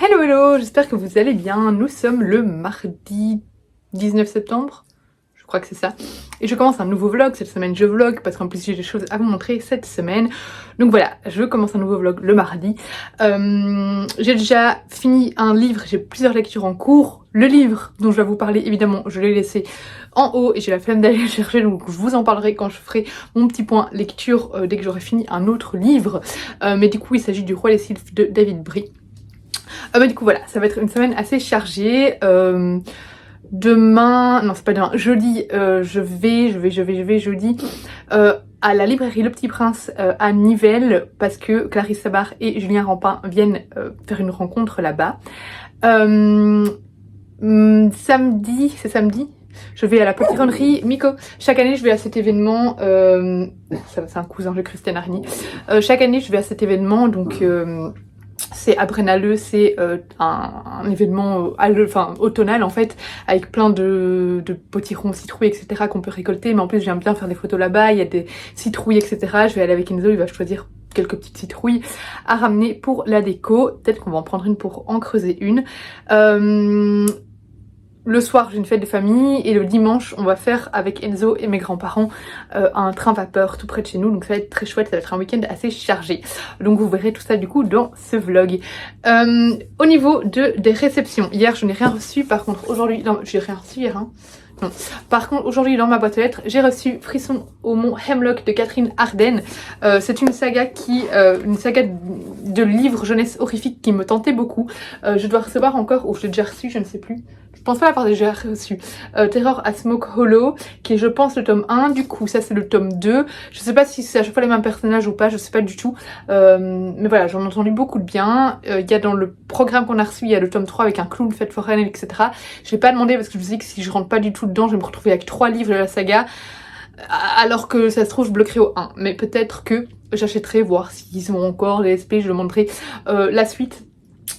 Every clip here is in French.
Hello hello, j'espère que vous allez bien. Nous sommes le mardi 19 septembre, je crois que c'est ça. Et je commence un nouveau vlog, cette semaine je vlog parce qu'en plus j'ai des choses à vous montrer cette semaine. Donc voilà, je commence un nouveau vlog le mardi. J'ai déjà fini un livre, j'ai plusieurs lectures en cours. Le livre dont je vais vous parler, évidemment, je l'ai laissé en haut et j'ai la flemme d'aller le chercher, donc je vous en parlerai quand je ferai mon petit point lecture dès que j'aurai fini un autre livre. Mais du coup il s'agit du Roi des Sylphes de David Brie. Mais du coup voilà, ça va être une semaine assez chargée. Demain, non c'est pas demain, jeudi, je vais jeudi à la librairie Le Petit Prince à Nivelles parce que Clarisse Sabar et Julien Rampin viennent faire une rencontre là-bas. Samedi, c'est samedi, je vais à la potironnerie Miko. Chaque année je vais à cet événement, c'est un cousin de Christiane Arny. Chaque année je vais à cet événement, donc c'est à Brennaleux, c'est un événement automnal en fait, avec plein de potirons, citrouilles, etc. qu'on peut récolter. Mais en plus j'aime bien faire des photos là-bas, il y a des citrouilles, etc. Je vais aller avec Enzo, il va choisir quelques petites citrouilles à ramener pour la déco. Peut-être qu'on va en prendre une pour en creuser une. Le soir, j'ai une fête de famille et le dimanche, on va faire avec Enzo et mes grands-parents un train vapeur tout près de chez nous. Donc ça va être très chouette, ça va être un week-end assez chargé. Donc vous verrez tout ça du coup dans ce vlog. Au niveau des réceptions, hier je n'ai rien reçu. Par contre aujourd'hui, non j'ai rien reçu hier hein. Non. Par contre aujourd'hui dans ma boîte aux lettres j'ai reçu Frisson au Mont Hemlock de Catherine Arden. C'est une saga de livres jeunesse horrifique qui me tentait beaucoup. Je dois recevoir encore, ou je l'ai déjà reçu, je ne sais plus. Je pense pas l'avoir déjà reçu. Terror à Smoke Hollow, qui est je pense le tome 1, du coup ça c'est le tome 2. Je sais pas si c'est à chaque fois les mêmes personnages ou pas, je sais pas du tout. Mais voilà, j'en ai entendu beaucoup de bien. Il y a dans le programme qu'on a reçu, il y a le tome 3 avec un clown, fête foraine, etc. Je l'ai pas demandé parce que je me dis que si je rentre pas du tout dedans, je vais me retrouver avec 3 livres de la saga. Alors que ça se trouve je bloquerai au 1. Mais peut-être que j'achèterai, voir s'ils ont encore les SP, je demanderai la suite.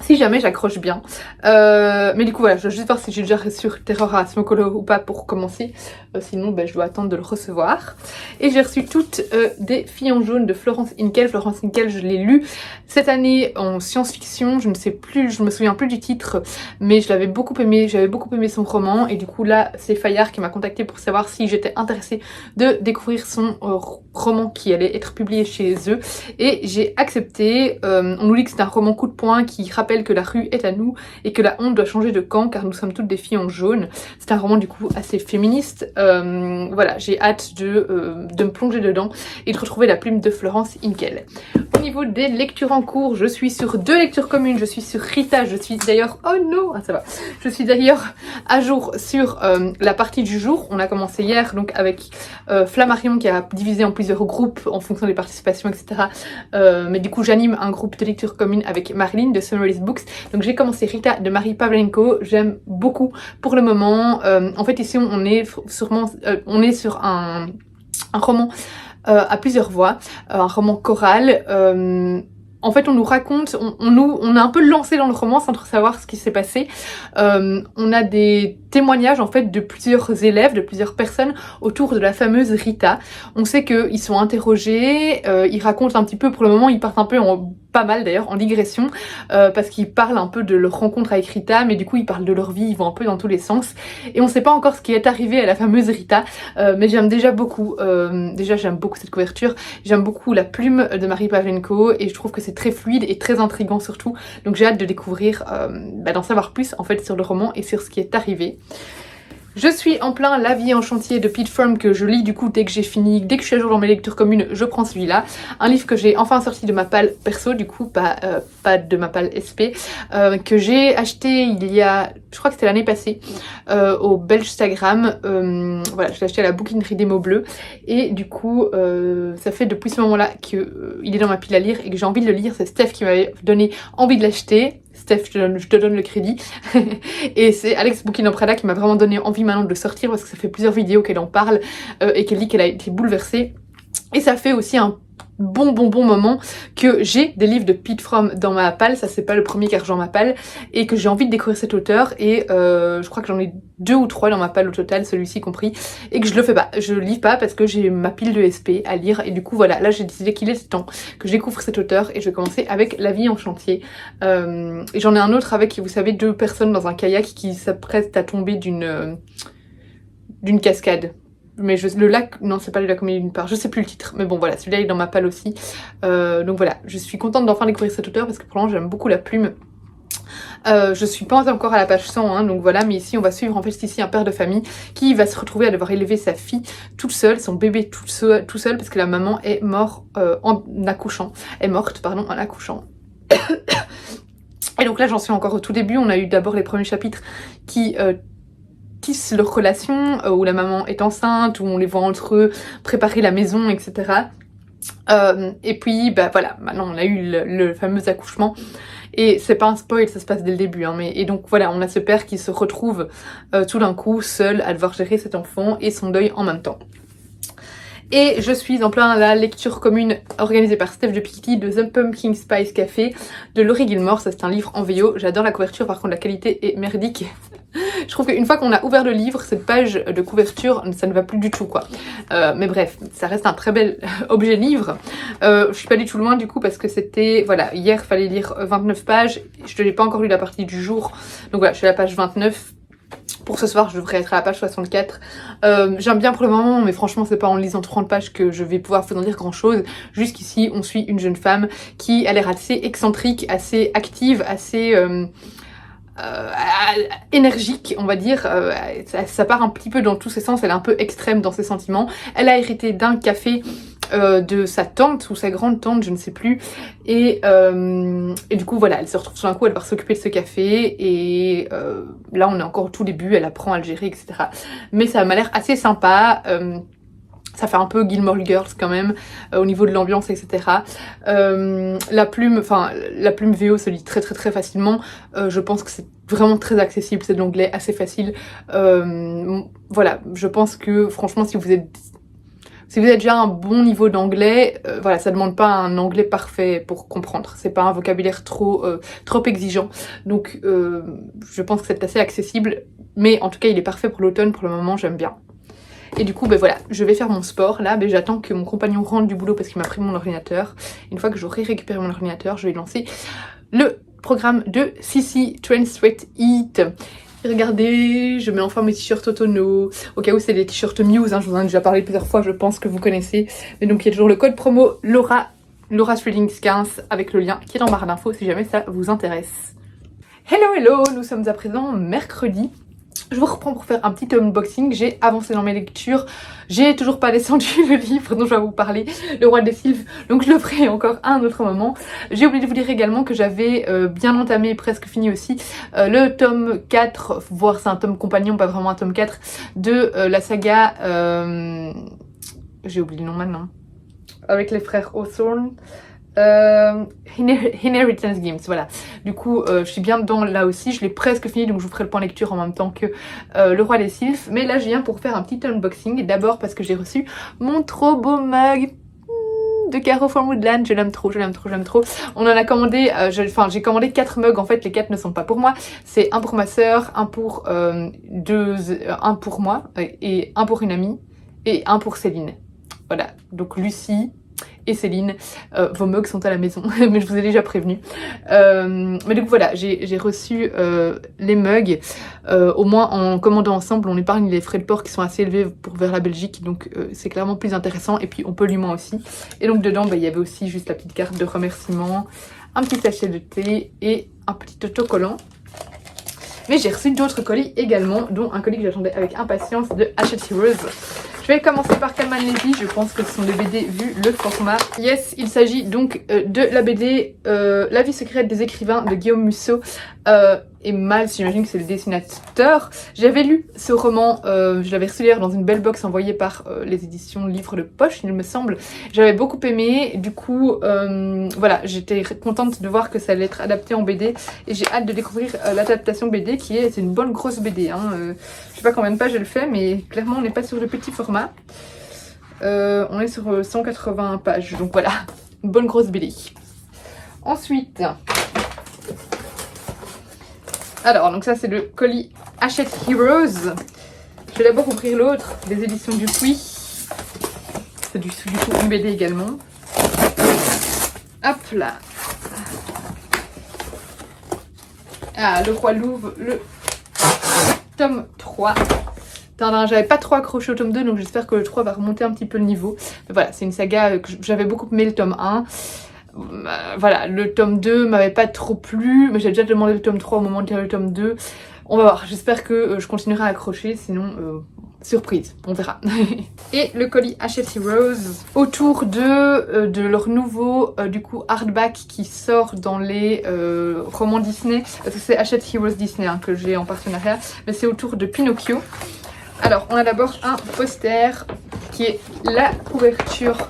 Si jamais j'accroche bien. Mais du coup voilà, je dois juste voir si j'ai déjà reçu Terror à Smoke Hollow ou pas pour commencer. Sinon je dois attendre de le recevoir. Et j'ai reçu toutes des Filles en jaune de Florence Hinkel. Florence Hinkel, je l'ai lu cette année en science-fiction. Je ne sais plus, je me souviens plus du titre, mais je l'avais beaucoup aimé. J'avais beaucoup aimé son roman. Et du coup là, c'est Fayard qui m'a contactée pour savoir si j'étais intéressée de découvrir son roman qui allait être publié chez eux. Et j'ai accepté. On nous dit que c'est un roman coup de poing qui rappelle que la rue est à nous et que la honte doit changer de camp car nous sommes toutes des filles en jaune. C'est un roman du coup assez féministe. Voilà, j'ai hâte de me plonger dedans et de retrouver la plume de Florence Hinkel. Au niveau des lectures en cours, je suis sur 2 lectures communes, je suis sur Rita, je suis d'ailleurs... Oh non, ça va. Je suis d'ailleurs à jour sur la partie du jour. On a commencé hier donc avec Flammarion qui a divisé en plusieurs groupes en fonction des participations, etc. Mais du coup j'anime un groupe de lecture commune avec Marilyn de Summaries Books. Donc j'ai commencé Rita de Marie Pavlenko, j'aime beaucoup pour le moment. En fait ici on est sur un roman à plusieurs voix, un roman choral. En fait, on nous raconte, on a un peu lancé dans le roman sans trop savoir ce qui s'est passé. On a des témoignages en fait de plusieurs élèves, de plusieurs personnes autour de la fameuse Rita. On sait qu'ils sont interrogés, ils racontent un petit peu, pour le moment ils partent un peu pas mal d'ailleurs en digression, parce qu'ils parlent un peu de leur rencontre avec Rita, mais du coup ils parlent de leur vie, ils vont un peu dans tous les sens. Et on sait pas encore ce qui est arrivé à la fameuse Rita, mais j'aime déjà beaucoup, j'aime beaucoup cette couverture, j'aime beaucoup la plume de Marie Pavlenko et je trouve que c'est très fluide et très intriguant surtout. Donc j'ai hâte de découvrir, d'en savoir plus en fait sur le roman et sur ce qui est arrivé. Je suis en plein La vie en chantier de Pete Fromm que je lis du coup dès que j'ai fini, dès que je suis à jour dans mes lectures communes, je prends celui-là. Un livre que j'ai enfin sorti de ma palle perso du coup, pas de ma palle SP, que j'ai acheté il y a, je crois que c'était l'année passée, au Belgstagram. Voilà, je l'ai acheté à la bouquinerie des mots bleus et du coup ça fait depuis ce moment-là que il est dans ma pile à lire et que j'ai envie de le lire. C'est Steph qui m'avait donné envie de l'acheter. Steph, je te donne le crédit. Et c'est Alex Bouquin Prada qui m'a vraiment donné envie maintenant de le sortir parce que ça fait plusieurs vidéos qu'elle en parle et qu'elle dit qu'elle a été bouleversée. Et ça fait aussi un bon moment que j'ai des livres de Pete Fromm dans ma palle. Ça c'est pas le premier car j'ai dans ma palle, et que j'ai envie de découvrir cet auteur, et je crois que j'en ai 2 ou 3 dans ma palle au total, celui-ci compris, et que je le fais pas, je lis pas parce que j'ai ma pile de SP à lire, et du coup voilà, là j'ai décidé qu'il est temps que je découvre cet auteur, et je vais commencer avec La vie en chantier. Et j'en ai un autre avec, vous savez, 2 personnes dans un kayak qui s'apprêtent à tomber d'une cascade. Mais le lac, non c'est pas le lac mais d'une part, je sais plus le titre, mais bon voilà, celui-là est dans ma palle aussi. Donc voilà, je suis contente d'enfin découvrir cet auteur parce que pour l'instant j'aime beaucoup la plume. Je suis pas encore à la page 100, hein, donc voilà, mais ici on va suivre en fait ici un père de famille qui va se retrouver à devoir élever sa fille toute seule, son bébé tout seul parce que la maman est morte en accouchant. Et donc là j'en suis encore au tout début, on a eu d'abord les premiers chapitres qui tissent leur relation, où la maman est enceinte, où on les voit entre eux préparer la maison, etc. Et puis bah voilà, maintenant on a eu le fameux accouchement. Et c'est pas un spoil, ça se passe dès le début, hein, et donc voilà, on a ce père qui se retrouve tout d'un coup seul à devoir gérer cet enfant et son deuil en même temps. Et je suis en plein la lecture commune organisée par Steph de Piketty de The Pumpkin Spice Café de Laurie Gilmore. Ça c'est un livre en VO, j'adore la couverture, par contre la qualité est merdique. Je trouve qu'une fois qu'on a ouvert le livre, cette page de couverture, ça ne va plus du tout quoi. Mais bref, ça reste un très bel objet livre. Je suis pas allée tout loin du coup parce que c'était, voilà, hier fallait lire 29 pages, je n'ai pas encore lu la partie du jour, donc voilà, je suis à la page 29. Pour ce soir, je devrais être à la page 64. J'aime bien pour le moment, mais franchement, c'est pas en lisant 30 pages que je vais pouvoir vous en dire grand chose. Jusqu'ici, on suit une jeune femme qui a l'air assez excentrique, assez active, assez énergique, on va dire. Ça part un petit peu dans tous ses sens, elle est un peu extrême dans ses sentiments. Elle a hérité d'un café de sa tante ou sa grande tante, je ne sais plus, et du coup voilà, elle se retrouve tout d'un coup, elle va s'occuper de ce café, et là on est encore au tout début, elle apprend à le gérer, etc. Mais ça m'a l'air assez sympa. Ça fait un peu Gilmore Girls quand même, au niveau de l'ambiance, etc. La plume VO se lit très facilement. Je pense que c'est vraiment très accessible, c'est de l'anglais assez facile. Voilà, je pense que franchement, si vous êtes déjà à un bon niveau d'anglais, voilà, ça demande pas un anglais parfait pour comprendre. C'est pas un vocabulaire trop exigeant. Donc, je pense que c'est assez accessible. Mais en tout cas, il est parfait pour l'automne. Pour le moment, j'aime bien. Et du coup, ben voilà, je vais faire mon sport. Là, ben j'attends que mon compagnon rentre du boulot parce qu'il m'a pris mon ordinateur. Une fois que j'aurai récupéré mon ordinateur, je vais lancer le programme de Sissy Train Sweat Eat. Regardez, je mets enfin mes t-shirts Otono. Au cas où c'est des t-shirts Muse, hein, je vous en ai déjà parlé plusieurs fois, je pense que vous connaissez. Mais donc il y a toujours le code promo Laura's Readings 15 avec le lien qui est en barre d'infos si jamais ça vous intéresse. Hello, nous sommes à présent mercredi. Je vous reprends pour faire un petit unboxing. J'ai avancé dans mes lectures. J'ai toujours pas descendu le livre dont je vais vous parler, Le Roi des Sylphes, donc je le ferai encore à un autre moment. J'ai oublié de vous dire également que j'avais bien entamé, presque fini aussi, le tome 4, voire c'est un tome compagnon, pas vraiment un tome 4, de la saga... j'ai oublié le nom maintenant. Avec les frères Hawthorne. Inheritance Games, voilà. Du coup, je suis bien dedans là aussi. Je l'ai presque fini, donc je vous ferai le point lecture en même temps que Le Roi des Sylphes. Mais là, je viens pour faire un petit unboxing. D'abord parce que j'ai reçu mon trop beau mug de Caro from Woodland. Je l'aime trop. On en a commandé, j'ai commandé 4 mugs. En fait, les 4 ne sont pas pour moi. C'est un pour ma soeur, un pour un pour moi et un pour une amie et un pour Céline. Voilà. Donc Lucie et Céline, vos mugs sont à la maison, mais je vous ai déjà prévenu. Mais du coup voilà, j'ai reçu les mugs. Au moins en commandant ensemble, on épargne les frais de port qui sont assez élevés pour vers la Belgique, donc c'est clairement plus intéressant. Et puis on pollue moins aussi. Et donc dedans, il y avait aussi juste la petite carte de remerciement, un petit sachet de thé et un petit autocollant. Mais j'ai reçu d'autres colis également, dont un colis que j'attendais avec impatience de Hachette Heroes. Je vais commencer par Calman Levy, je pense que ce sont des BD vu le format. Yes, il s'agit donc de la BD La vie secrète des écrivains de Guillaume Musso et Miles, j'imagine que c'est le dessinateur. J'avais lu ce roman, je l'avais reçu hier dans une belle box envoyée par les éditions Livres de Poche, il me semble. J'avais beaucoup aimé, du coup, voilà, j'étais contente de voir que ça allait être adapté en BD et j'ai hâte de découvrir l'adaptation BD c'est une bonne grosse BD. Hein, je sais pas combien de pages elle fait, mais clairement on n'est pas sur le petit format. On est sur 180 pages, donc voilà, une bonne grosse BD. Ensuite, alors donc ça c'est le colis Hachette Heroes. Je vais d'abord ouvrir l'autre, des éditions Dupuis. C'est du coup une BD également. Hop là. Ah, le Roi Louve, le tome 3. J'avais pas trop accroché au tome 2, donc j'espère que le 3 va remonter un petit peu le niveau. Mais voilà, c'est une saga que j'avais beaucoup aimé le tome 1. Voilà, le tome 2 m'avait pas trop plu, mais j'ai déjà demandé le tome 3 au moment de lire le tome 2. On va voir, j'espère que je continuerai à accrocher, sinon surprise, on verra. Et le colis Hachette Heroes autour de leur nouveau du coup hardback qui sort dans les romans Disney, parce que c'est Hachette Heroes Disney hein, que j'ai en partenariat, mais c'est autour de Pinocchio. Alors on a d'abord un poster qui est la couverture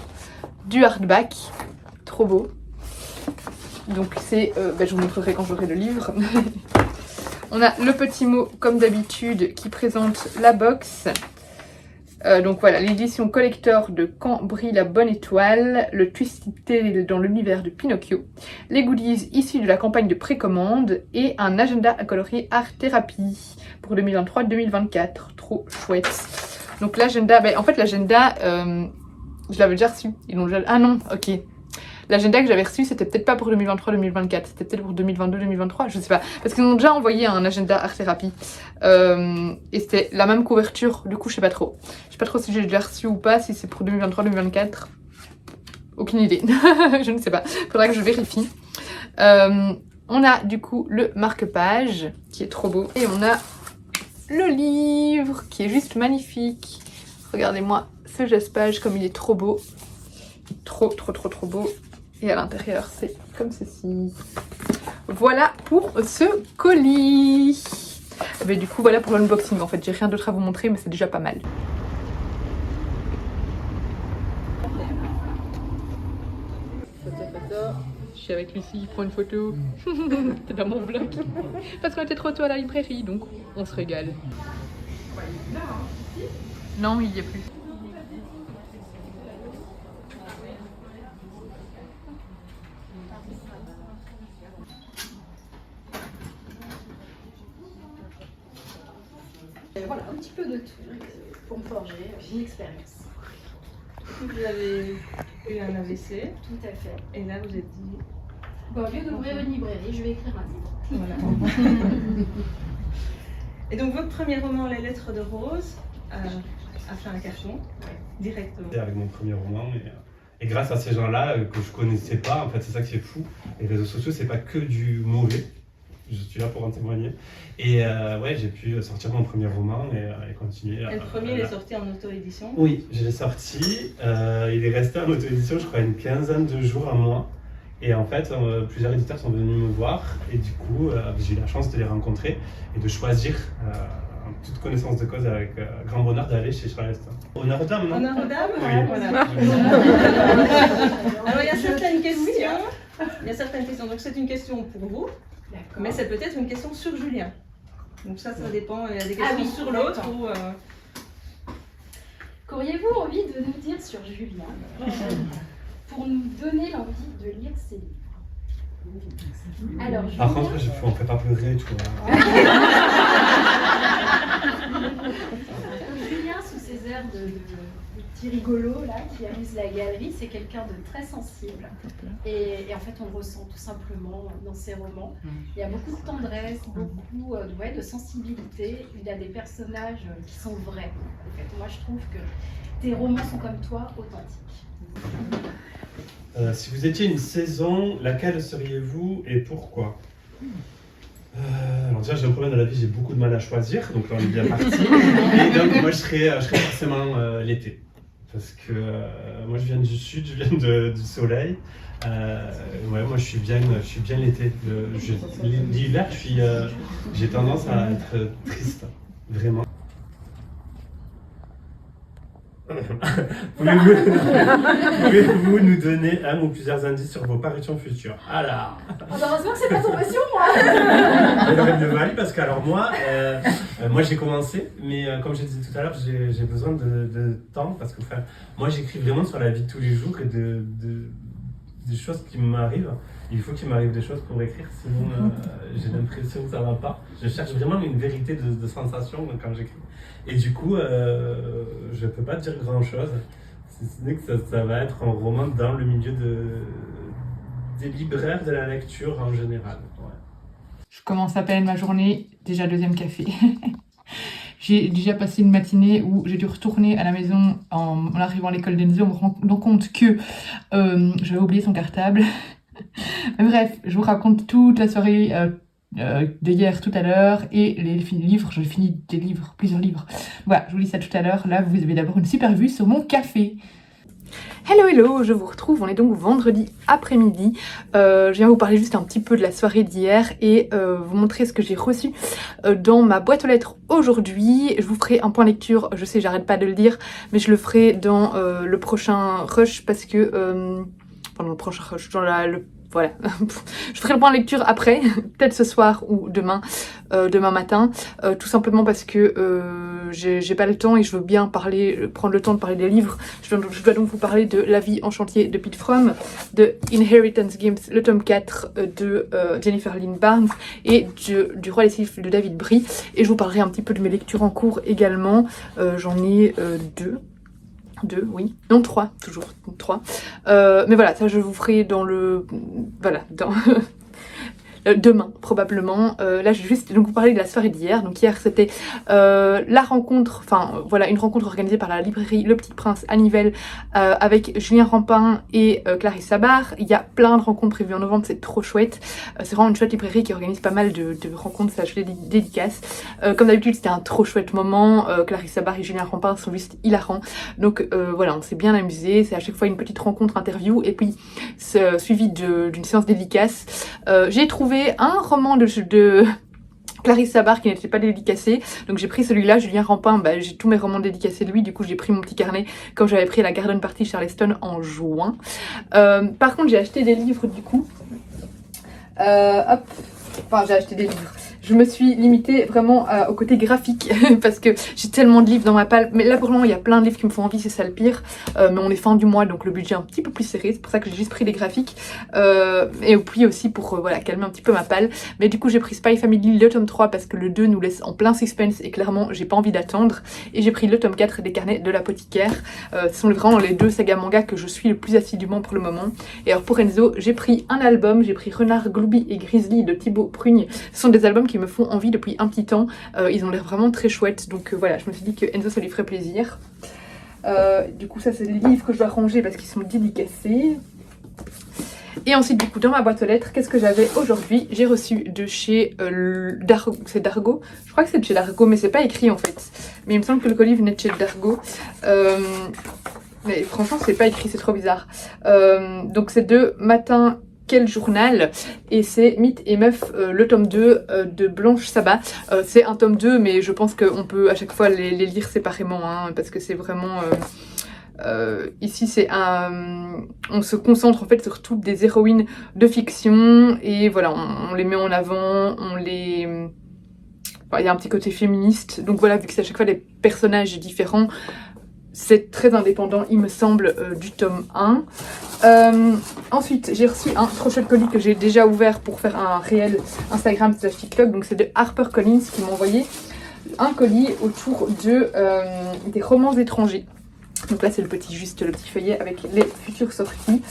du hardback, trop beau. Donc c'est, je vous montrerai quand j'aurai le livre. On a le petit mot comme d'habitude qui présente la box. Donc voilà, l'édition collector de Quand brille la bonne étoile, le Twisted Tale dans l'univers de Pinocchio, les goodies issus de la campagne de précommande et un agenda à colorier art thérapie pour 2023-2024. Trop chouette. Donc l'agenda, en fait l'agenda, je l'avais déjà reçu. Ils l'ont déjà... Ah non, ok. L'agenda que j'avais reçu, c'était peut-être pas pour 2023-2024, c'était peut-être pour 2022-2023, je sais pas. Parce qu'ils ont déjà envoyé un agenda art thérapie. Et c'était la même couverture, du coup je sais pas trop. Je sais pas trop si j'ai déjà reçu ou pas, si c'est pour 2023-2024. Aucune idée, je ne sais pas. Faudra que je vérifie. On a du coup le marque-page, qui est trop beau. Et on a le livre, qui est juste magnifique. Regardez-moi ce geste-page, comme il est trop beau. Trop beau. Et à l'intérieur, c'est comme ceci. Voilà pour ce colis. Mais du coup, voilà pour l'unboxing. En fait, j'ai rien d'autre à vous montrer, mais c'est déjà pas mal. Je suis avec Lucie qui prend une photo. C'est dans mon vlog. Parce qu'on était trop tôt à la librairie, donc on se régale. Non, il y est plus. Voilà, un petit peu de tout pour me forger une expérience. Vous avez eu un AVC. Tout à fait. Et là, vous êtes dit... Bon, au lieu d'ouvrir une librairie, je vais écrire un livre. Voilà. Et donc, votre premier roman, Les Lettres de Rose, a fait un carton directement. Avec mon premier roman. Et grâce à ces gens-là que je connaissais pas, en fait, c'est ça qui est fou. Les réseaux sociaux, c'est pas que du mauvais. Je suis là pour en témoigner. Et ouais, j'ai pu sortir mon premier roman et continuer. Et le premier, il est sorti en auto-édition? Oui, je l'ai sorti. Il est resté en auto-édition, je crois, une quinzaine de jours, un mois. Et en fait, plusieurs éditeurs sont venus me voir. Et du coup, j'ai eu la chance de les rencontrer et de choisir, en toute connaissance de cause, avec grand bonheur, d'aller chez Charleston. Honneur aux dames, non? Honneur aux dames? Oui. Voilà. Alors, il y a certaines questions. Il y a certaines questions. Donc, c'est une question pour vous. Mais c'est peut-être une question sur Julien. Donc ça dépend. Il y a des questions sur l'autre ou... Qu'auriez-vous envie de nous dire sur Julien pour nous donner l'envie de lire ses livres? Alors, Par Julien... contre, on ne fait pas pleurer, tu vois. Julien, sous ses airs de petit rigolo là, qui amuse la galerie, c'est quelqu'un de très sensible. Et en fait, on le ressent tout simplement dans ses romans. Il y a beaucoup de tendresse, beaucoup de sensibilité. Il y a des personnages qui sont vrais. En fait, moi, je trouve que tes romans sont comme toi, authentiques. Si vous étiez une saison, laquelle seriez-vous et pourquoi? Alors déjà, j'ai un problème dans la vie, j'ai beaucoup de mal à choisir, donc là on est bien parti. Et donc moi je serais forcément l'été. Parce que moi je viens du sud, je viens du soleil. Ouais, moi je suis bien l'été. L'hiver, j'ai tendance à être triste, vraiment. Pouvez-vous nous donner un ou plusieurs indices sur vos parutions futures? Alors. Heureusement que c'est pas tombé sur moi. Elle aurait de mal parce que alors moi j'ai commencé, mais comme je disais tout à l'heure, j'ai besoin de temps parce que moi j'écris vraiment sur la vie de tous les jours et des choses qui m'arrivent. Il faut qu'il m'arrive des choses pour écrire, sinon j'ai l'impression que ça va pas. Je cherche vraiment une vérité de sensation quand j'écris. Et du coup, je peux pas dire grand chose, si ce n'est que ça va être un roman dans le milieu des libraires de la lecture en général. Ouais. Je commence à peine ma journée, déjà deuxième café. J'ai déjà passé une matinée où j'ai dû retourner à la maison en arrivant à l'école d'Enzo, en me rendant compte que j'avais oublié son cartable. Mais bref, je vous raconte toute la soirée de hier tout à l'heure et les livres. J'ai fini plusieurs livres. Voilà, je vous lis ça tout à l'heure. Là, vous avez d'abord une super vue sur mon café. Hello, je vous retrouve, on est donc vendredi après-midi. Je viens vous parler juste un petit peu de la soirée d'hier et vous montrer ce que j'ai reçu dans ma boîte aux lettres aujourd'hui. Je vous ferai un point lecture, je sais j'arrête pas de le dire, mais je le ferai dans le prochain rush parce que... Enfin, le prochain rush, voilà, je ferai le point lecture après, peut-être ce soir ou demain matin, tout simplement parce que j'ai pas le temps et je veux bien prendre le temps de parler des livres. Je dois donc vous parler de La vie en chantier de Pete Fromm, de Inheritance Games, le tome 4 de Jennifer Lynn Barnes et du Roi des Sylphes de David Brie. Et je vous parlerai un petit peu de mes lectures en cours également. J'en ai trois, toujours 3. Mais voilà, ça je vous ferai dans demain probablement. Là je vais juste donc vous parler de la soirée d'hier. Donc hier c'était la rencontre, une rencontre organisée par la librairie Le Petit Prince à Nivelles avec Julien Rampin et Clarisse Sabar. Il y a plein de rencontres prévues en novembre, c'est trop chouette. C'est vraiment une chouette librairie qui organise pas mal de rencontres, dédicaces. Comme d'habitude c'était un trop chouette moment. Clarisse Sabar et Julien Rampin sont juste hilarants. Donc voilà, on s'est bien amusé. C'est à chaque fois une petite rencontre interview et puis suivi d'une séance dédicace. J'ai trouvé un roman de Clarisse Sabar qui n'était pas dédicacé, donc j'ai pris celui-là. Julien Rampin, j'ai tous mes romans dédicacés de lui, du coup j'ai pris mon petit carnet comme j'avais pris la Garden Party Charleston en juin. Par contre j'ai acheté des livres du coup, j'ai acheté des livres. Je me suis limitée vraiment au côté graphique parce que j'ai tellement de livres dans ma palle. Mais là pour le moment il y a plein de livres qui me font envie, c'est ça le pire. Mais on est fin du mois donc le budget est un petit peu plus serré. C'est pour ça que j'ai juste pris des graphiques. Et puis aussi pour calmer un petit peu ma palle. Mais du coup j'ai pris Spy Family le tome 3 parce que le 2 nous laisse en plein suspense et clairement j'ai pas envie d'attendre. Et j'ai pris le tome 4 des carnets de l'apothicaire. Ce sont vraiment les deux sagas manga que je suis le plus assidûment pour le moment. Et alors pour Enzo j'ai pris un album. J'ai pris Renard, Glooby et Grizzly de Thibaut Prugne. Ce sont des albums qui me font envie depuis un petit temps. Ils ont l'air vraiment très chouettes, donc voilà, je me suis dit que Enzo ça lui ferait plaisir. Du coup ça c'est les livres que je dois ranger parce qu'ils sont dédicacés. Et ensuite du coup dans ma boîte aux lettres, qu'est-ce que j'avais aujourd'hui? J'ai reçu de chez c'est Dargo, je crois que c'est de chez Dargo mais c'est pas écrit en fait, mais il me semble que le colis venait de chez Dargo. Mais franchement c'est pas écrit, c'est trop bizarre. Donc c'est de Matin Quel journal, et c'est Mythes et Meufs, le tome 2 de Blanche Sabat. C'est un tome 2 mais je pense qu'on peut à chaque fois les lire séparément parce que c'est vraiment ici c'est on se concentre en fait sur toutes des héroïnes de fiction et voilà on les met en avant, il y a un petit côté féministe, donc voilà, vu que c'est à chaque fois des personnages différents, c'est très indépendant, il me semble, du tome 1. Ensuite, j'ai reçu un trop chouette colis que j'ai déjà ouvert pour faire un réel Instagram de Fic Club. Donc, c'est de HarperCollins qui m'a envoyé un colis autour des romans étrangers. Donc là, c'est le petit feuillet avec les futures sorties.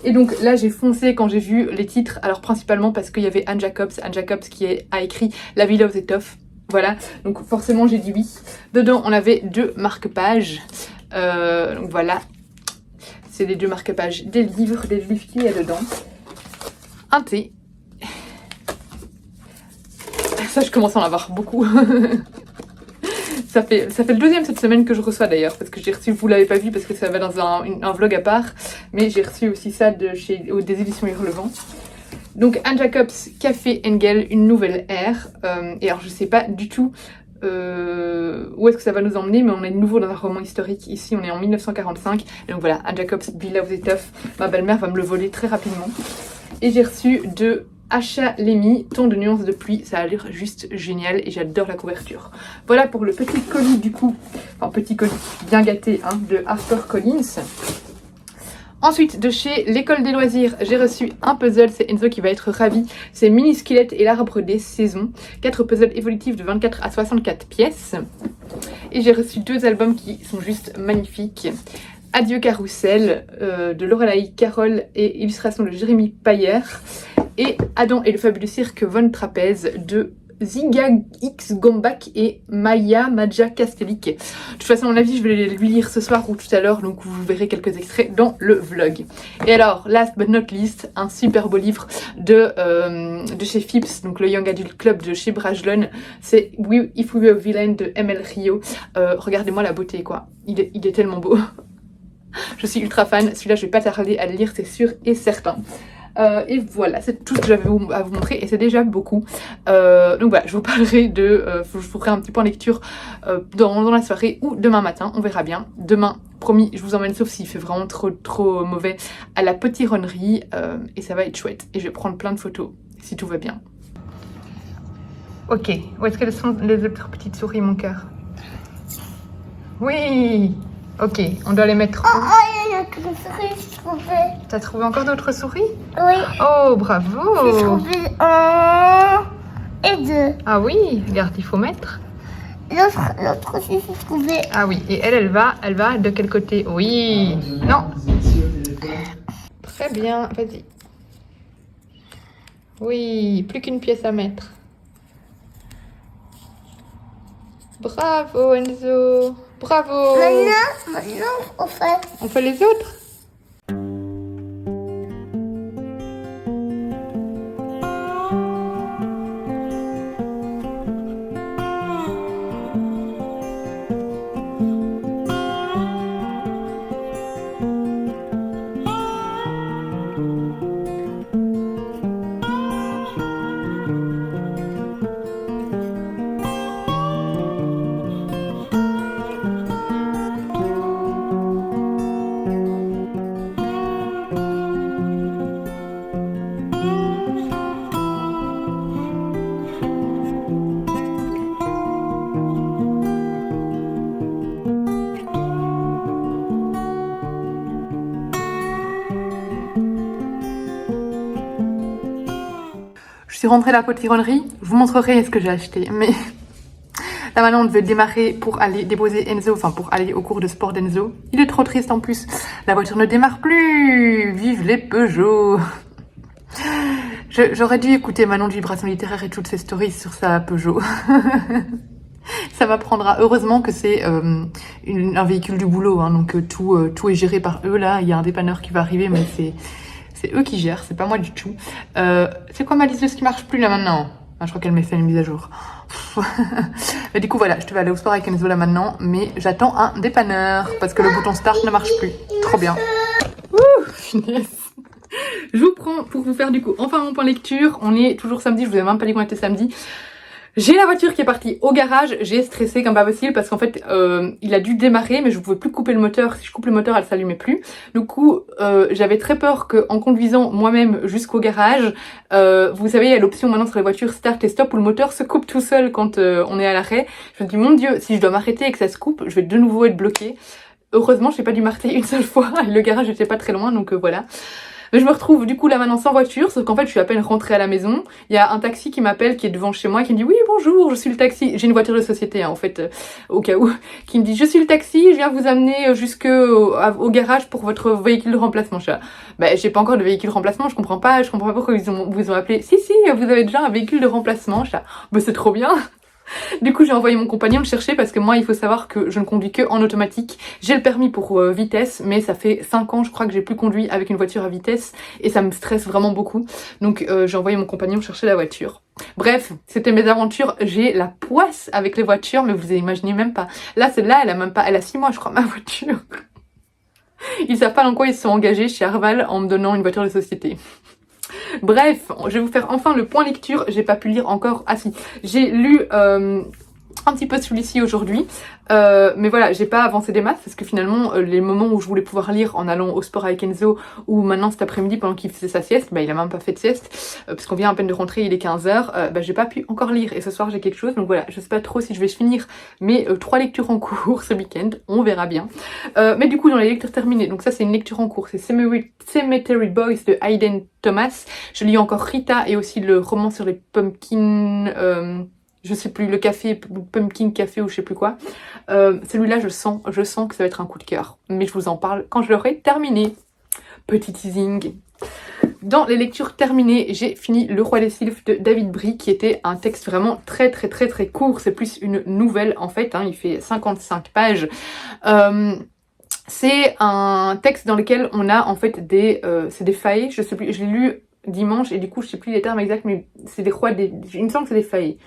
Et donc là, j'ai foncé quand j'ai vu les titres. Alors, principalement parce qu'il y avait Anne Jacobs qui a écrit La Villa aux Étoffes. Voilà, donc forcément, j'ai dit oui. Dedans, on avait 2 marque-pages. Donc voilà, c'est les 2 marque-pages des livres qu'il y a dedans. Un thé. Ça, je commence à en avoir beaucoup. Ça fait le 2e cette semaine que je reçois d'ailleurs, parce que j'ai reçu, vous l'avez pas vu parce que ça va dans un vlog à part, mais j'ai reçu aussi ça des éditions Hurlevent. Donc Anne Jacobs, Café Engel, une nouvelle ère. Et alors je sais pas du tout où est-ce que ça va nous emmener, mais on est de nouveau dans un roman historique. Ici, on est en 1945. Et donc voilà, Anne Jacobs, Bill Loves It Tough. Ma belle-mère va me le voler très rapidement. Et j'ai reçu de Asha Lemi, Ton de nuances de pluie. Ça a l'air juste génial et j'adore la couverture. Voilà pour le petit colis du coup, enfin petit colis bien gâté hein, de HarperCollins. Ensuite, de chez l'école des loisirs, j'ai reçu un puzzle, c'est Enzo qui va être ravi. C'est Mini Squelette et l'arbre des saisons. 4 puzzles évolutifs de 24 à 64 pièces. Et j'ai reçu 2 albums qui sont juste magnifiques. Adieu Carrousel de Lorelai Carroll et illustration de Jérémy Payer. Et Adam et le fabuleux cirque Von Trapèze de Ziga X Gombak et Maya Maja Kastelik. De toute façon, à mon avis, je vais les lui lire ce soir ou tout à l'heure, donc vous verrez quelques extraits dans le vlog. Et alors, last but not least, un super beau livre de chez Phipps, donc le Young Adult Club de chez Brajlon. C'est If We Were a Villain de ML Rio. Regardez-moi la beauté, quoi. Il est tellement beau. Je suis ultra fan. Celui-là, je vais pas tarder à le lire, c'est sûr et certain. Et voilà, c'est tout ce que j'avais à vous montrer et c'est déjà beaucoup. Donc voilà, je vous parlerai je vous ferai un petit point lecture dans la soirée ou demain matin, on verra bien. Demain, promis, je vous emmène, sauf s'il fait vraiment trop mauvais, à la potironnerie et ça va être chouette. Et je vais prendre plein de photos, si tout va bien. Ok, où est-ce qu'elles sont les autres petites souris, mon cœur? Oui. Ok, on doit les mettre où? Il y a une souris, j'ai trouvé. T'as trouvé encore d'autres souris? Oui. Oh, bravo! J'ai trouvé un et 2. Ah oui, regarde, il faut mettre. L'autre aussi, j'ai trouvé. Ah oui, et elle va de quel côté? Oui. Non. Très bien, vas-y. Oui, plus qu'une pièce à mettre. Bravo Enzo. Bravo. Maintenant, On fait les autres? Je suis rentrée à la potironnerie, je vous montrerai ce que j'ai acheté, mais là maintenant on devait démarrer pour aller déposer Enzo, enfin pour aller au cours de sport d'Enzo. Il est trop triste en plus, la voiture ne démarre plus, vive les Peugeot. J'aurais dû écouter Manon de Vibration Littéraire et toutes ses stories sur sa Peugeot. Ça m'apprendra. Heureusement que c'est un véhicule du boulot, hein, donc tout est géré par eux là, il y a un dépanneur qui va arriver, mais c'est eux qui gèrent, c'est pas moi du tout. C'est quoi ma liseuse qui marche plus là maintenant? Je crois qu'elle m'a fait une mise à jour. Mais du coup voilà, je devais aller au sport avec Enzo là maintenant, mais j'attends un dépanneur parce que le bouton start ne marche plus. Trop bien. Ouh, finesse. Je vous prends pour vous faire du coup enfin mon point lecture. On est toujours samedi, je vous ai même pas dit qu'on était samedi. J'ai la voiture qui est partie au garage, j'ai stressé comme pas possible parce qu'en fait il a dû démarrer mais je pouvais plus couper le moteur, si je coupe le moteur elle s'allumait plus. Du coup j'avais très peur qu'en conduisant moi-même jusqu'au garage, vous savez il y a l'option maintenant sur les voitures start et stop où le moteur se coupe tout seul quand on est à l'arrêt. Je me dis mon dieu, si je dois m'arrêter et que ça se coupe, je vais de nouveau être bloquée. Heureusement j'ai pas dû m'arrêter une seule fois, le garage était pas très loin donc voilà. Mais je me retrouve du coup là maintenant sans voiture, sauf qu'en fait je suis à peine rentrée à la maison. Il y a un taxi qui m'appelle, qui est devant chez moi, qui me dit oui bonjour, je suis le taxi. J'ai une voiture de société hein, en fait, au cas où. Qui me dit je suis le taxi, je viens vous amener au garage pour votre véhicule de remplacement. Je dis, bah j'ai pas encore de véhicule de remplacement, je comprends pas pourquoi vous ont appelé. Si vous avez déjà un véhicule de remplacement. Je dis, bah c'est trop bien. Du coup j'ai envoyé mon compagnon le chercher parce que moi il faut savoir que je ne conduis que en automatique. J'ai le permis pour vitesse mais ça fait 5 ans je crois que j'ai plus conduit avec une voiture à vitesse et ça me stresse vraiment beaucoup. Donc j'ai envoyé mon compagnon chercher la voiture. Bref, c'était mes aventures, j'ai la poisse avec les voitures mais vous imaginez même pas. Là celle-là elle a 6 mois je crois ma voiture. Ils savent pas dans quoi ils se sont engagés chez Arval en me donnant une voiture de société. Bref, je vais vous faire enfin le point lecture. J'ai pas pu lire encore. Ah si, j'ai lu un petit peu celui-ci aujourd'hui, mais voilà, j'ai pas avancé des masses parce que finalement les moments où je voulais pouvoir lire en allant au sport avec Enzo ou maintenant cet après-midi pendant qu'il faisait sa sieste, il a même pas fait de sieste parce qu'on vient à peine de rentrer, il est 15h, j'ai pas pu encore lire et ce soir j'ai quelque chose, donc voilà, je sais pas trop si je vais finir mes 3 lectures en cours ce week-end, on verra bien. Mais du coup dans les lectures terminées, donc ça c'est une lecture en cours, c'est Cemetery Boys de Hayden Thomas. Je lis encore Rita et aussi le roman sur les pumpkins, je sais plus, le café, pumpkin café ou je sais plus quoi. Celui-là je sens que ça va être un coup de cœur, mais je vous en parle quand je l'aurai terminé. Petit teasing. Dans les lectures terminées, j'ai fini Le Roi des Sylphes de David Brie, qui était un texte vraiment très court. C'est plus une nouvelle en fait, il fait 55 pages. C'est un texte dans lequel on a en fait c'est des failles, je sais plus, je l'ai lu dimanche et du coup je sais plus les termes exacts, mais c'est il me semble que c'est des failles.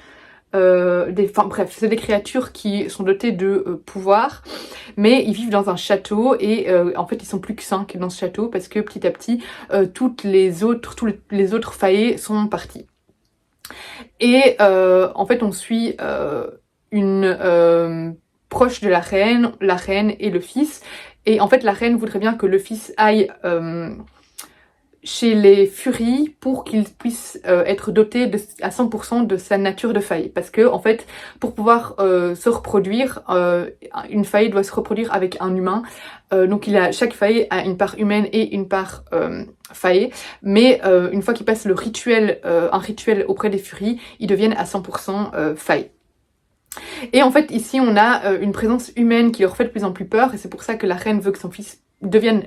Bref, c'est des créatures qui sont dotées de pouvoir, mais ils vivent dans un château et en fait ils sont plus que 5 dans ce château parce que petit à petit tous les autres faillés sont partis. Et en fait on suit une proche de la reine et le fils, et en fait la reine voudrait bien que le fils aille chez les Furies pour qu'il puisse être doté à 100% de sa nature de faille, parce que en fait pour pouvoir se reproduire, une faille doit se reproduire avec un humain, donc chaque faille a une part humaine et une part faille, mais une fois qu'il passe un rituel auprès des Furies, ils deviennent à 100% faille. Et en fait ici on a une présence humaine qui leur fait de plus en plus peur, et c'est pour ça que la reine veut que son fils devienne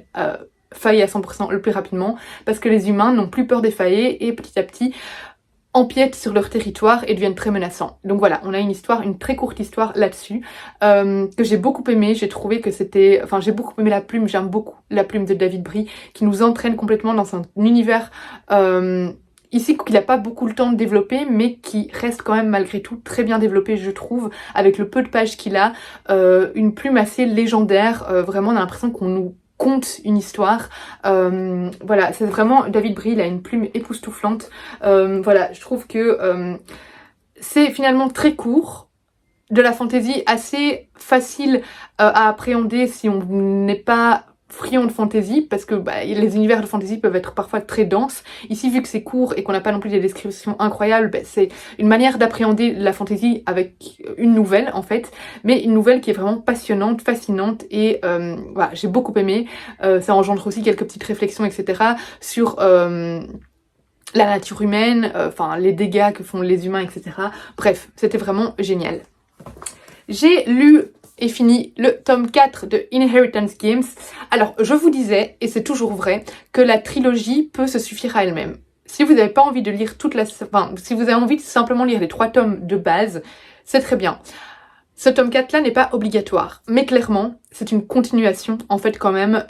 faillé à 100% le plus rapidement, parce que les humains n'ont plus peur des faillés et petit à petit empiètent sur leur territoire et deviennent très menaçants. Donc voilà, on a une très courte histoire là-dessus, que j'ai beaucoup aimé. J'ai trouvé que j'ai beaucoup aimé la plume, j'aime beaucoup la plume de David Brie, qui nous entraîne complètement dans un univers ici qu'il n'a pas beaucoup le temps de développer, mais qui reste quand même malgré tout très bien développé, je trouve, avec le peu de pages qu'il a, une plume assez légendaire, vraiment on a l'impression qu'on nous conte une histoire. Voilà, c'est vraiment David Brie, il a une plume époustouflante. Voilà, je trouve que c'est finalement très court, de la fantasy assez facile à appréhender si on n'est pas friand de fantasy, parce que les univers de fantasy peuvent être parfois très denses. Ici, vu que c'est court et qu'on n'a pas non plus des descriptions incroyables, c'est une manière d'appréhender la fantasy avec une nouvelle en fait, mais une nouvelle qui est vraiment passionnante, fascinante, et voilà, j'ai beaucoup aimé. Ça engendre aussi quelques petites réflexions, etc. sur la nature humaine, les dégâts que font les humains, etc. Bref, c'était vraiment génial. J'ai lu et fini le tome 4 de Inheritance Games. Alors, je vous disais, et c'est toujours vrai, que la trilogie peut se suffire à elle-même. Si vous n'avez pas envie de lire si vous avez envie de simplement lire les 3 tomes de base, c'est très bien. Ce tome 4-là n'est pas obligatoire, mais clairement, c'est une continuation, en fait, quand même,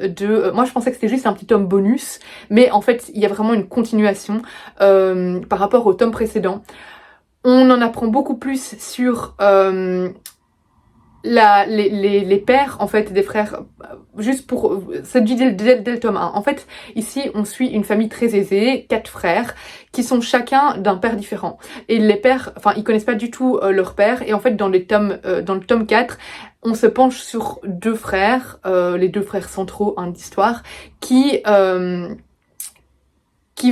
moi, je pensais que c'était juste un petit tome bonus, mais en fait, il y a vraiment une continuation par rapport au tome précédent. On en apprend beaucoup plus sur les pères en fait des frères, juste pour c'est dit dès le tome 1. En fait ici on suit une famille très aisée, 4 frères qui sont chacun d'un père différent, et les pères ils connaissent pas du tout leur père, et en fait dans le tome 4 on se penche sur 2 frères, les 2 frères centraux d'histoire, qui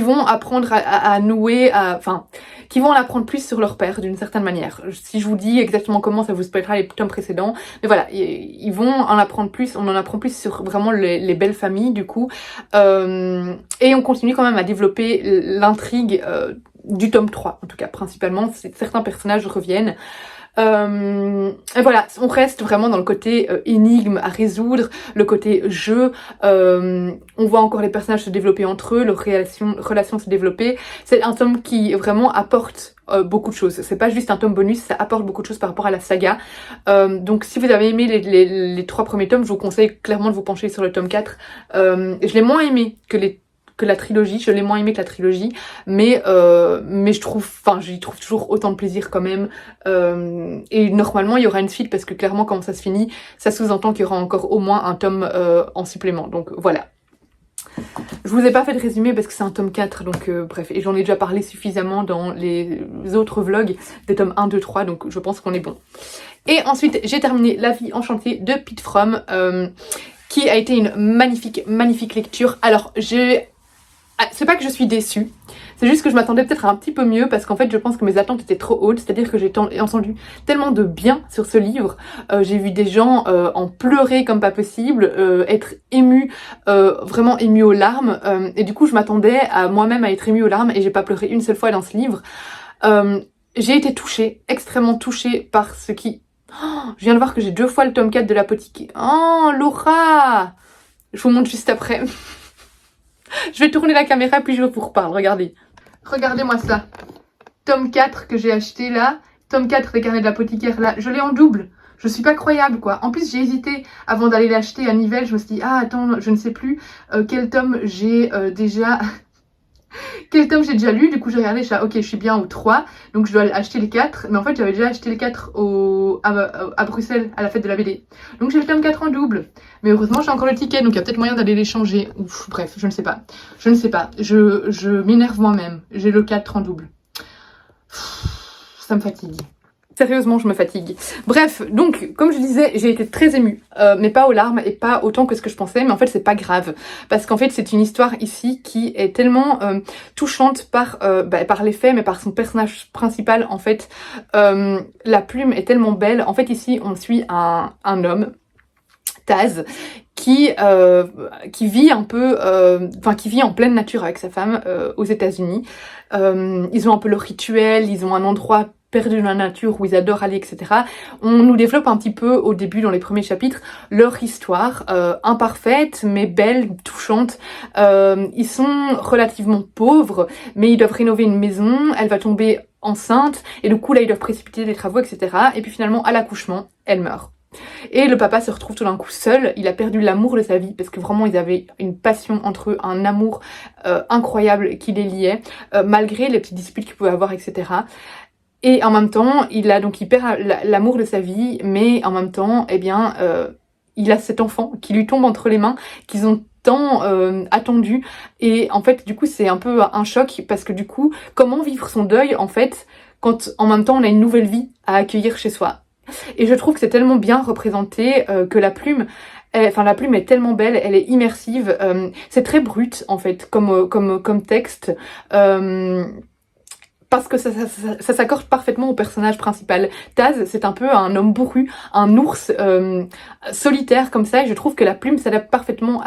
vont apprendre à nouer, qui vont en apprendre plus sur leur père d'une certaine manière. Si je vous dis exactement comment, ça vous spoilera les tomes précédents, mais voilà, ils vont en apprendre plus, on en apprend plus sur vraiment les belles familles du coup, et on continue quand même à développer l'intrigue du tome 3, en tout cas principalement, certains personnages reviennent. Et voilà, on reste vraiment dans le côté énigme à résoudre, le côté jeu, on voit encore les personnages se développer entre eux, leurs relations se développer. C'est un tome qui vraiment apporte beaucoup de choses, c'est pas juste un tome bonus, ça apporte beaucoup de choses par rapport à la saga. Donc si vous avez aimé les 3 premiers tomes, je vous conseille clairement de vous pencher sur le tome 4. Je l'ai moins aimé que la trilogie, je l'ai moins aimé que la trilogie, mais j'y trouve toujours autant de plaisir quand même, et normalement il y aura une suite, parce que clairement comment ça se finit, ça sous-entend qu'il y aura encore au moins un tome en supplément, donc voilà. Je vous ai pas fait de résumé parce que c'est un tome 4, donc bref, et j'en ai déjà parlé suffisamment dans les autres vlogs des tomes 1, 2, 3, donc je pense qu'on est bon. Et ensuite, j'ai terminé La vie enchantée de Pete Fromm, qui a été une magnifique lecture. Alors, c'est pas que je suis déçue, c'est juste que je m'attendais peut-être à un petit peu mieux parce qu'en fait je pense que mes attentes étaient trop hautes, c'est-à-dire que j'ai entendu tellement de bien sur ce livre, j'ai vu des gens en pleurer comme pas possible, être émus, vraiment émus aux larmes, et du coup je m'attendais à moi-même à être émue aux larmes et j'ai pas pleuré une seule fois dans ce livre. J'ai été touchée, extrêmement touchée par ce qui... Oh, je viens de voir que j'ai 2 fois le tome 4 de l'apothicaire. Oh Laura, je vous montre juste après. Je vais tourner la caméra puis je vous reparle, regardez. Regardez-moi ça. Tome 4 que j'ai acheté là. Tome 4 des carnets de l'apothicaire là. Je l'ai en double. Je suis pas croyable quoi. En plus j'ai hésité avant d'aller l'acheter à Nivelles. Je me suis dit ah attends je ne sais plus quel tome j'ai déjà... Quel tome j'ai déjà lu, du coup j'ai regardé, je suis ok je suis bien au 3, donc je dois acheter les 4, mais en fait j'avais déjà acheté les 4 à Bruxelles, à la fête de la BD. Donc j'ai le tome 4 en double, mais heureusement j'ai encore le ticket, donc il y a peut-être moyen d'aller les changer, ouf, bref, je ne sais pas, je m'énerve moi-même, j'ai le 4 en double. Ça me fatigue. Sérieusement, je me fatigue. Bref, donc, comme je disais, j'ai été très émue, mais pas aux larmes et pas autant que ce que je pensais, mais en fait, c'est pas grave. Parce qu'en fait, c'est une histoire ici qui est tellement touchante par les faits, mais par son personnage principal, en fait. La plume est tellement belle. En fait, ici, on suit un homme, Taz, qui vit un peu, qui vit en pleine nature avec sa femme aux États-Unis. Ils ont un peu leur rituel, ils ont un endroit perdu dans la nature où ils adorent aller, etc. On nous développe un petit peu au début, dans les premiers chapitres, leur histoire, imparfaite, mais belle, touchante. Ils sont relativement pauvres, mais ils doivent rénover une maison, elle va tomber enceinte, et du coup là ils doivent précipiter les travaux, etc. Et puis finalement, à l'accouchement, elle meurt. Et le papa se retrouve tout d'un coup seul, il a perdu l'amour de sa vie parce que vraiment ils avaient une passion entre eux, un amour incroyable qui les liait, malgré les petites disputes qu'ils pouvaient avoir, etc. Et en même temps, il perd l'amour de sa vie, mais en même temps, eh bien, il a cet enfant qui lui tombe entre les mains, qu'ils ont tant attendu. Et en fait, du coup, c'est un peu un choc parce que du coup, comment vivre son deuil, en fait, quand en même temps, on a une nouvelle vie à accueillir chez soi. Et je trouve que c'est tellement bien représenté que la plume est tellement belle, elle est immersive, c'est très brut, en fait, comme texte. Parce que ça s'accorde parfaitement au personnage principal. Taz, c'est un peu un homme bourru, un ours solitaire comme ça, et je trouve que la plume s'adapte parfaitement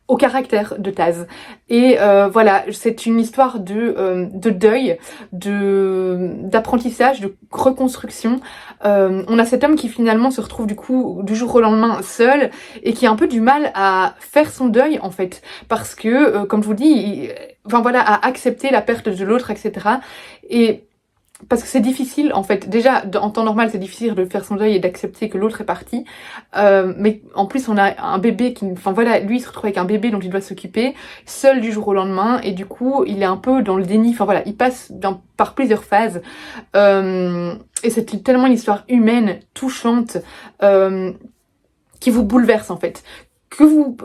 au caractère de Taz. Et voilà, c'est une histoire de deuil, d'apprentissage, de reconstruction. On a cet homme qui finalement se retrouve du coup du jour au lendemain seul et qui a un peu du mal à faire son deuil en fait, parce que comme je vous dis, à accepter la perte de l'autre, etc. Et parce que c'est difficile en fait, déjà en temps normal c'est difficile de faire son deuil et d'accepter que l'autre est parti, mais en plus on a un bébé qui, lui il se retrouve avec un bébé dont il doit s'occuper, seul du jour au lendemain, et du coup il est un peu dans le déni, il passe par plusieurs phases, et c'est tellement une histoire humaine, touchante, qui vous bouleverse en fait, que vous...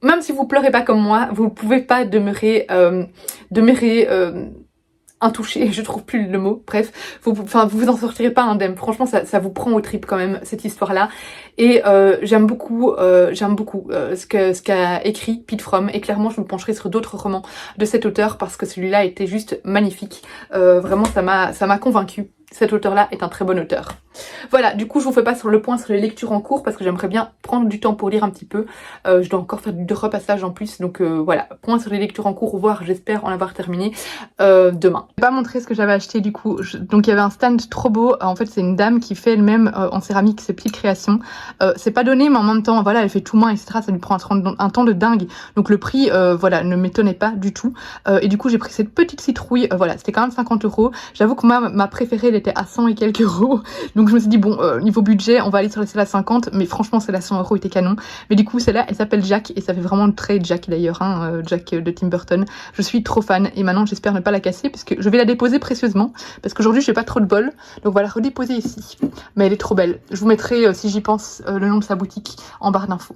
Même si vous pleurez pas comme moi, vous ne pouvez pas demeurer intouché, je trouve plus le mot, bref, vous en sortirez pas indemne, franchement ça vous prend aux tripes quand même cette histoire-là, et j'aime beaucoup ce qu'a écrit Pete Fromm, et clairement je me pencherai sur d'autres romans de cet auteur parce que celui-là était juste magnifique, vraiment ça m'a convaincue. Cet auteur-là est un très bon auteur. Voilà, du coup je vous fais pas sur le point sur les lectures en cours parce que j'aimerais bien prendre du temps pour lire un petit peu. Je dois encore faire du repassage en plus, donc voilà, point sur les lectures en cours, voire j'espère en avoir terminé demain. Je vais pas montrer ce que j'avais acheté du coup, donc il y avait un stand trop beau, en fait c'est une dame qui fait elle-même en céramique ses petites créations. C'est pas donné mais en même temps, voilà, elle fait tout main, etc. Ça lui prend un temps de dingue, donc le prix, ne m'étonnait pas du tout. Et du coup j'ai pris cette petite citrouille, voilà, c'était quand même 50 €. J'avoue que moi, ma préférée, elle était à 100 et quelques euros, donc je me suis dit bon, niveau budget on va aller sur celle à 50, mais franchement celle à 100 € était canon. Mais du coup celle-là elle s'appelle Jack et ça fait vraiment très Jack d'ailleurs, Jack de Tim Burton. Je suis trop fan et maintenant j'espère ne pas la casser puisque je vais la déposer précieusement parce qu'aujourd'hui j'ai pas trop de bol, donc voilà, redéposer ici. Mais elle est trop belle, je vous mettrai si j'y pense le nom de sa boutique en barre d'infos.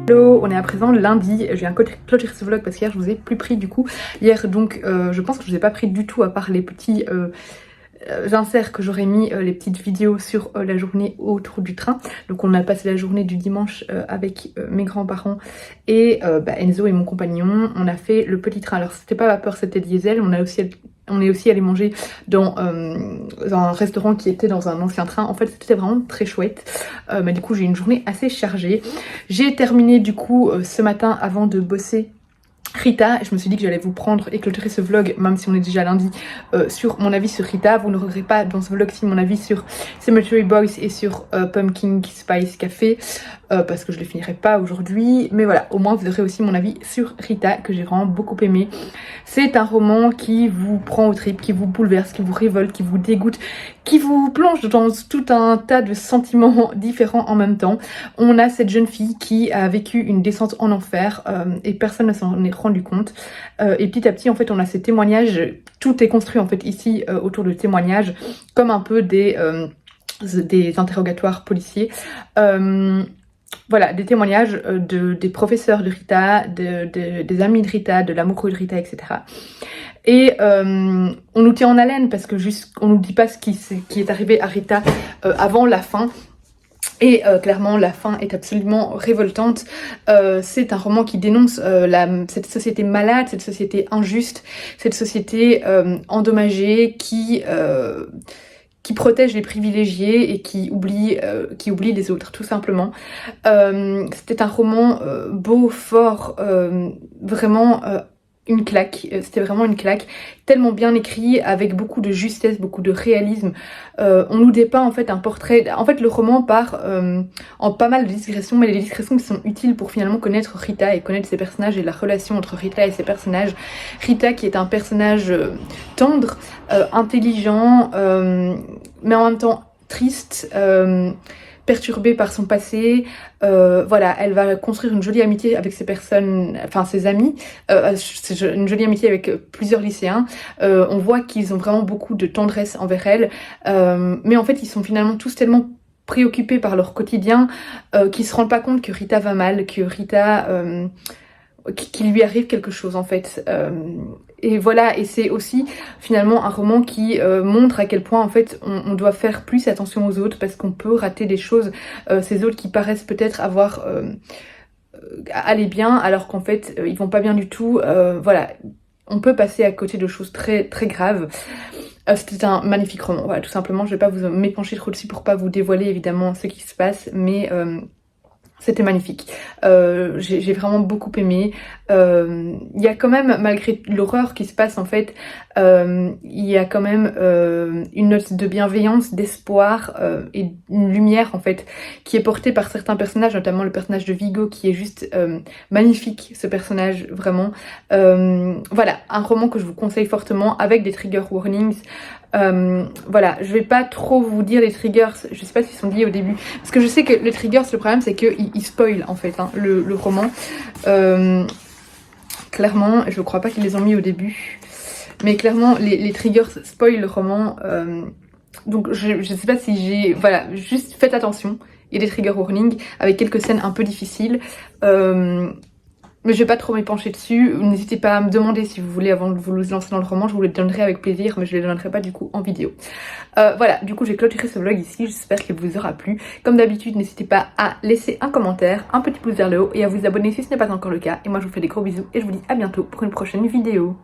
Hello, on est à présent lundi, je viens clôturer ce vlog parce qu'hier je vous ai plus pris du coup. Hier donc je pense que je vous ai pas pris du tout à part les petits inserts que j'aurais mis, les petites vidéos sur la journée autour du train. Donc on a passé la journée du dimanche avec mes grands-parents et Enzo et mon compagnon. On a fait le petit train, alors c'était pas vapeur, c'était diesel. On est aussi allé manger dans un restaurant qui était dans un ancien train. En fait, c'était vraiment très chouette. Mais du coup, j'ai eu une journée assez chargée. J'ai terminé du coup ce matin avant de bosser Rita. Je me suis dit que j'allais vous prendre et clôturer ce vlog, même si on est déjà lundi, sur mon avis sur Rita. Vous ne regretterez pas dans ce vlog-ci mon avis sur Cemetery Boys et sur Pumpkin Spice Café. Parce que je ne les finirai pas aujourd'hui, mais voilà, au moins vous aurez aussi mon avis sur Rita, que j'ai vraiment beaucoup aimé. C'est un roman qui vous prend aux tripes, qui vous bouleverse, qui vous révolte, qui vous dégoûte, qui vous plonge dans tout un tas de sentiments différents en même temps. On a cette jeune fille qui a vécu une descente en enfer et personne ne s'en est rendu compte. Et petit à petit, en fait, on a ces témoignages, tout est construit en fait ici autour de témoignages, comme un peu des interrogatoires policiers. Voilà, des témoignages des professeurs de Rita, des amis de Rita, de l'amoureux de Rita, etc. Et on nous tient en haleine parce que on nous dit pas ce qui est arrivé à Rita avant la fin. Et clairement la fin est absolument révoltante. C'est un roman qui dénonce cette société malade, cette société injuste, cette société endommagée qui protège les privilégiés et qui oublie les autres, tout simplement. C'était un roman beau, fort, vraiment une claque. C'était vraiment une claque, tellement bien écrit, avec beaucoup de justesse, beaucoup de réalisme. On nous dépeint en fait un portrait. En fait, le roman part en pas mal de digressions, mais les digressions qui sont utiles pour finalement connaître Rita et connaître ses personnages et la relation entre Rita et ses personnages. Rita qui est un personnage tendre, intelligent, mais en même temps triste, perturbée par son passé. Voilà, elle va construire une jolie amitié avec ses amis, une jolie amitié avec plusieurs lycéens. On voit qu'ils ont vraiment beaucoup de tendresse envers elle, mais en fait ils sont finalement tous tellement préoccupés par leur quotidien qu'ils se rendent pas compte que Rita va mal, que Rita qu'il lui arrive quelque chose en fait. Et voilà, et c'est aussi finalement un roman qui montre à quel point en fait on doit faire plus attention aux autres parce qu'on peut rater des choses, ces autres qui paraissent peut-être aller bien alors qu'en fait ils vont pas bien du tout. Voilà, on peut passer à côté de choses très très graves. C'était un magnifique roman, voilà, tout simplement. Je vais pas vous m'épancher trop dessus pour pas vous dévoiler évidemment ce qui se passe, mais c'était magnifique. J'ai vraiment beaucoup aimé. Il y a quand même, malgré l'horreur qui se passe en fait, il y a quand même une note de bienveillance, d'espoir et une lumière en fait qui est portée par certains personnages, notamment le personnage de Vigo qui est juste magnifique, ce personnage vraiment. Voilà, un roman que je vous conseille fortement avec des trigger warnings. Voilà, je vais pas trop vous dire les triggers, je sais pas s'ils sont liés au début, parce que je sais que les triggers, le problème c'est qu'ils spoilent en fait hein, le roman. Clairement, je crois pas qu'ils les ont mis au début, mais clairement les triggers spoilent le roman. Donc je sais pas si j'ai... Voilà, juste faites attention, il y a des trigger warnings avec quelques scènes un peu difficiles. Mais je vais pas trop m'épancher dessus. N'hésitez pas à me demander si vous voulez avant de vous lancer dans le roman. Je vous les donnerai avec plaisir, mais je les donnerai pas du coup en vidéo. Voilà, du coup j'ai clôturé ce vlog ici. J'espère qu'il vous aura plu. Comme d'habitude, n'hésitez pas à laisser un commentaire, un petit pouce vers le haut et à vous abonner si ce n'est pas encore le cas. Et moi je vous fais des gros bisous et je vous dis à bientôt pour une prochaine vidéo.